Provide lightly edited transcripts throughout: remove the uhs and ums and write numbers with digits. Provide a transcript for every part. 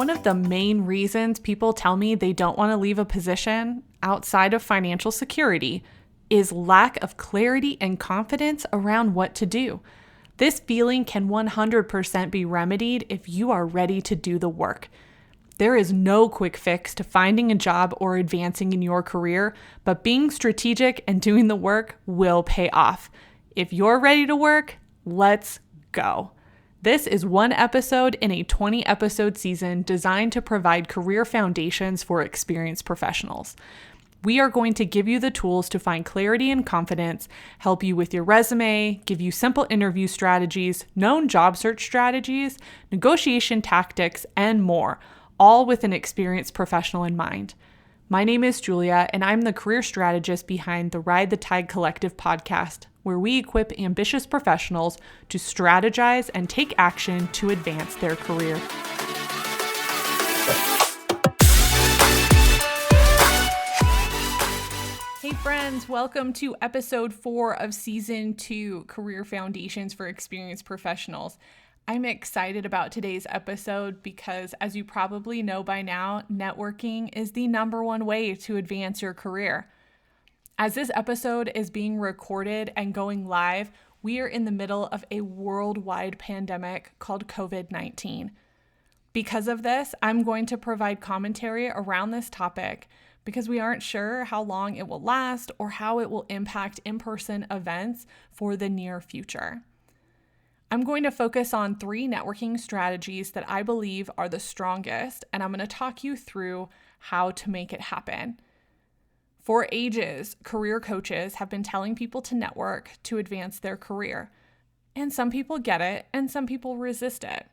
One of the main reasons people tell me they don't want to leave a position outside of financial security is lack of clarity and confidence around what to do. This feeling can 100% be remedied if you are ready to do the work. There is no quick fix to finding a job or advancing in your career, but being strategic and doing the work will pay off. If you're ready to work, let's go. This is one episode in a 20-episode season designed to provide career foundations for experienced professionals. We are going to give you the tools to find clarity and confidence, help you with your resume, give you simple interview strategies, known job search strategies, negotiation tactics, and more, all with an experienced professional in mind. My name is Julia, and I'm the career strategist behind the Ride the Tide Collective podcast, where we equip ambitious professionals to strategize and take action to advance their career. Hey friends, welcome to episode 4 of season 2, Career Foundations for Experienced Professionals. I'm excited about today's episode because, as you probably know by now, networking is the number one way to advance your career. As this episode is being recorded and going live, we are in the middle of a worldwide pandemic called COVID-19. Because of this, I'm going to provide commentary around this topic because we aren't sure how long it will last or how it will impact in-person events for the near future. I'm going to focus on 3 networking strategies that I believe are the strongest, and I'm going to talk you through how to make it happen. For ages, career coaches have been telling people to network to advance their career. And some people get it, and some people resist it.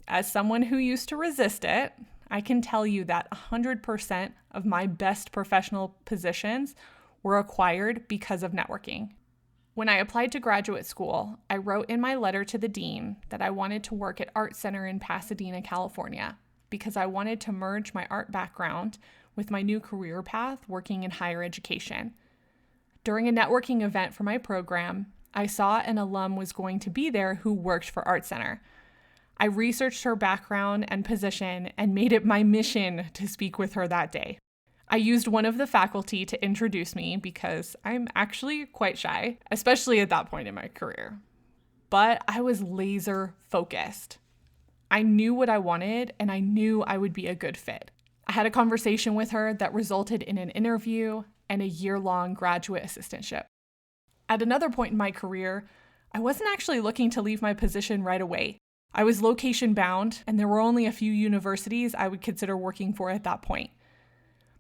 As someone who used to resist it, I can tell you that 100% of my best professional positions were acquired because of networking. When I applied to graduate school, I wrote in my letter to the dean that I wanted to work at Art Center in Pasadena, California, because I wanted to merge my art background with my new career path working in higher education. During a networking event for my program, I saw an alum was going to be there who worked for Art Center. I researched her background and position and made it my mission to speak with her that day. I used one of the faculty to introduce me because I'm actually quite shy, especially at that point in my career. But I was laser focused. I knew what I wanted and I knew I would be a good fit. I had a conversation with her that resulted in an interview and a year-long graduate assistantship. At another point in my career, I wasn't actually looking to leave my position right away. I was location bound, and there were only a few universities I would consider working for at that point.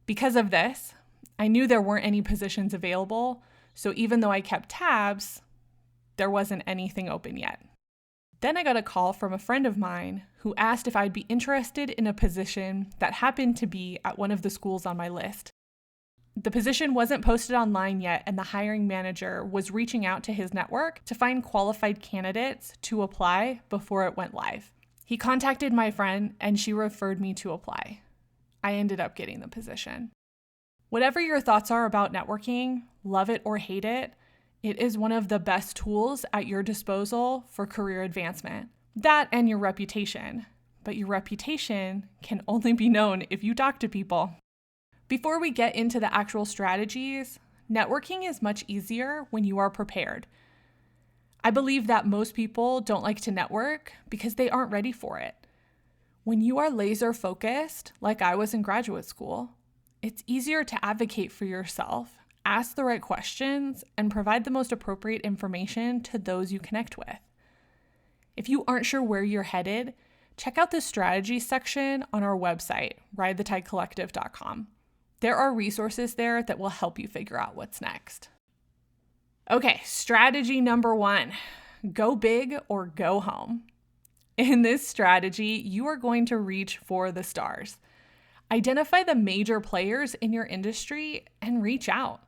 Because of this, I knew there weren't any positions available, so even though I kept tabs, there wasn't anything open yet. Then I got a call from a friend of mine who asked if I'd be interested in a position that happened to be at one of the schools on my list. The position wasn't posted online yet, and the hiring manager was reaching out to his network to find qualified candidates to apply before it went live. He contacted my friend, and she referred me to apply. I ended up getting the position. Whatever your thoughts are about networking, love it or hate it, it is one of the best tools at your disposal for career advancement. That and your reputation. But your reputation can only be known if you talk to people. Before we get into the actual strategies, networking is much easier when you are prepared. I believe that most people don't like to network because they aren't ready for it. When you are laser focused, like I was in graduate school, it's easier to advocate for yourself, ask the right questions, and provide the most appropriate information to those you connect with. If you aren't sure where you're headed, check out the strategy section on our website, ridethetidecollective.com. There are resources there that will help you figure out what's next. Okay, strategy number 1, go big or go home. In this strategy, you are going to reach for the stars. Identify the major players in your industry and reach out.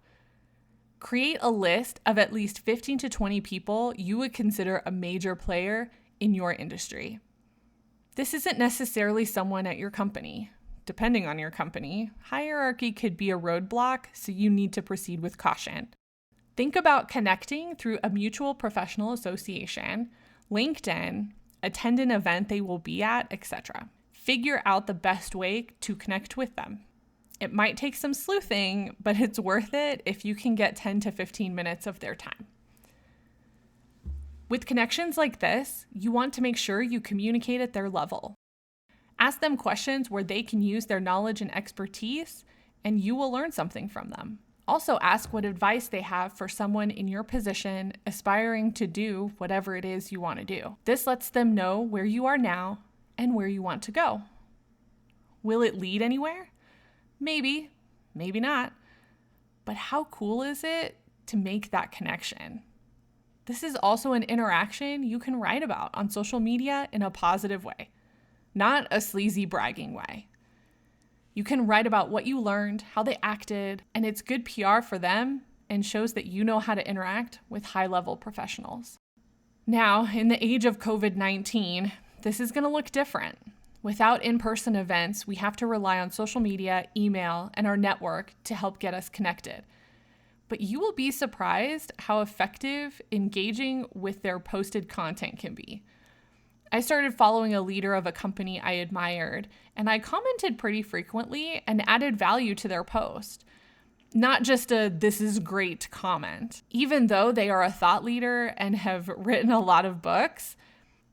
Create a list of at least 15 to 20 people you would consider a major player in your industry. This isn't necessarily someone at your company. Depending on your company, hierarchy could be a roadblock, so you need to proceed with caution. Think about connecting through a mutual professional association, LinkedIn, attend an event they will be at, etc. Figure out the best way to connect with them. It might take some sleuthing, but it's worth it if you can get 10 to 15 minutes of their time. With connections like this, you want to make sure you communicate at their level. Ask them questions where they can use their knowledge and expertise, and you will learn something from them. Also ask what advice they have for someone in your position aspiring to do whatever it is you want to do. This lets them know where you are now and where you want to go. Will it lead anywhere? Maybe, maybe not. But how cool is it to make that connection? This is also an interaction you can write about on social media in a positive way, not a sleazy bragging way. You can write about what you learned, how they acted, and it's good PR for them and shows that you know how to interact with high-level professionals. Now, in the age of COVID-19, this is going to look different. Without in-person events, we have to rely on social media, email, and our network to help get us connected. But you will be surprised how effective engaging with their posted content can be. I started following a leader of a company I admired, and I commented pretty frequently and added value to their post. Not just a "this is great" comment. Even though they are a thought leader and have written a lot of books,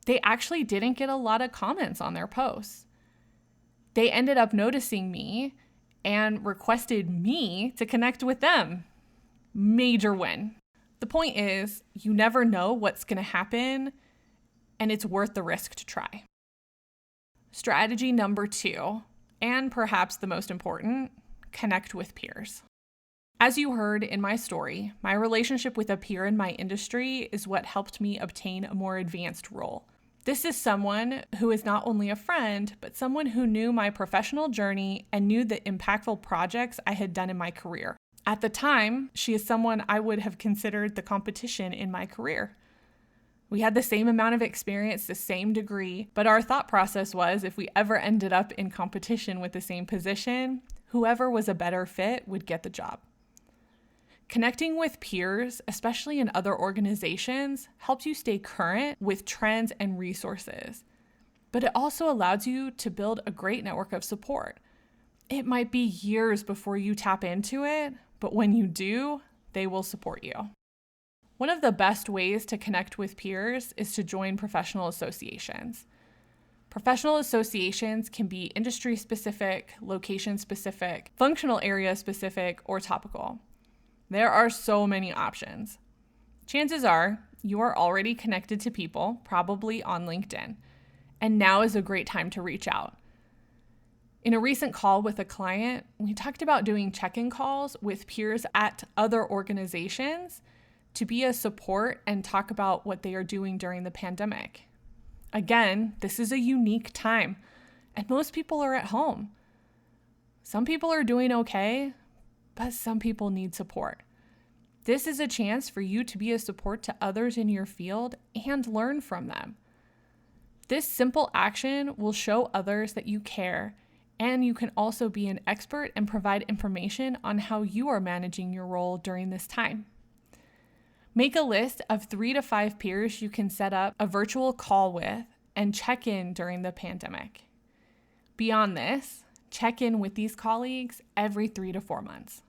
they actually didn't get a lot of comments on their posts. They ended up noticing me and requested me to connect with them. Major win. The point is, you never know what's going to happen, and it's worth the risk to try. Strategy number 2, and perhaps the most important, connect with peers. As you heard in my story, my relationship with a peer in my industry is what helped me obtain a more advanced role. This is someone who is not only a friend, but someone who knew my professional journey and knew the impactful projects I had done in my career. At the time, she is someone I would have considered the competition in my career. We had the same amount of experience, the same degree, but our thought process was if we ever ended up in competition with the same position, whoever was a better fit would get the job. Connecting with peers, especially in other organizations, helps you stay current with trends and resources. But it also allows you to build a great network of support. It might be years before you tap into it, but when you do, they will support you. One of the best ways to connect with peers is to join professional associations. Professional associations can be industry-specific, location-specific, functional area-specific, or topical. There are so many options. Chances are you are already connected to people, probably on LinkedIn, and now is a great time to reach out. In a recent call with a client, we talked about doing check-in calls with peers at other organizations to be a support and talk about what they are doing during the pandemic. Again, this is a unique time, and most people are at home. Some people are doing okay, but some people need support. This is a chance for you to be a support to others in your field and learn from them. This simple action will show others that you care, and you can also be an expert and provide information on how you are managing your role during this time. Make a list of 3 to 5 peers you can set up a virtual call with and check in during the pandemic. Beyond this, check in with these colleagues every 3 to 4 months.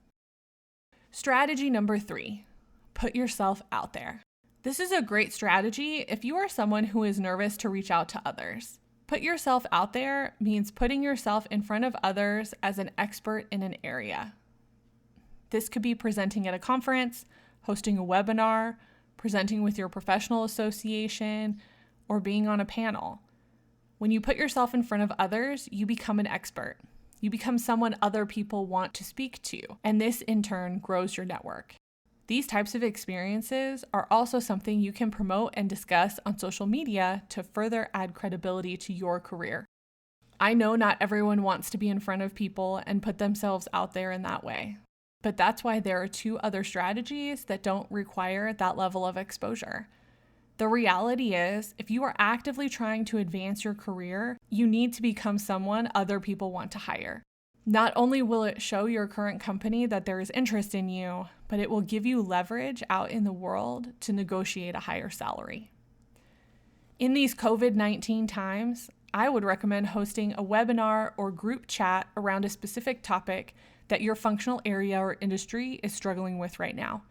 Strategy number 3, put yourself out there. This is a great strategy if you are someone who is nervous to reach out to others. Put yourself out there means putting yourself in front of others as an expert in an area. This could be presenting at a conference, hosting a webinar, presenting with your professional association, or being on a panel. When you put yourself in front of others, you become an expert. You become someone other people want to speak to, and this in turn grows your network. These types of experiences are also something you can promote and discuss on social media to further add credibility to your career. I know not everyone wants to be in front of people and put themselves out there in that way, but that's why there are 2 other strategies that don't require that level of exposure. The reality is, if you are actively trying to advance your career, you need to become someone other people want to hire. Not only will it show your current company that there is interest in you, but it will give you leverage out in the world to negotiate a higher salary. In these COVID-19 times, I would recommend hosting a webinar or group chat around a specific topic that your functional area or industry is struggling with right now.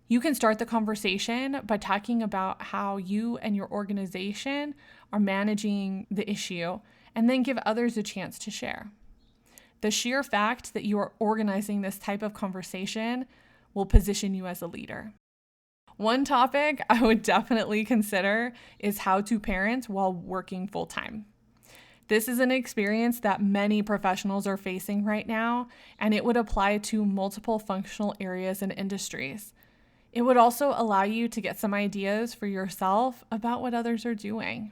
You can start the conversation by talking about how you and your organization are managing the issue, and then give others a chance to share. The sheer fact that you are organizing this type of conversation will position you as a leader. One topic I would definitely consider is how to parent while working full-time. This is an experience that many professionals are facing right now, and it would apply to multiple functional areas and industries. It would also allow you to get some ideas for yourself about what others are doing.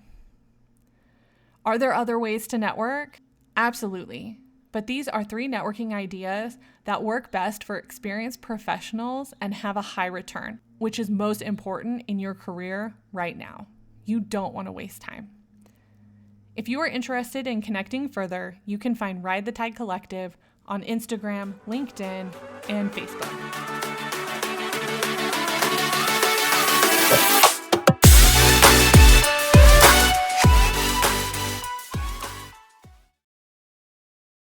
Are there other ways to network? Absolutely. But these are 3 networking ideas that work best for experienced professionals and have a high return, which is most important in your career right now. You don't want to waste time. If you are interested in connecting further, you can find Ride the Tide Collective on Instagram, LinkedIn, and Facebook.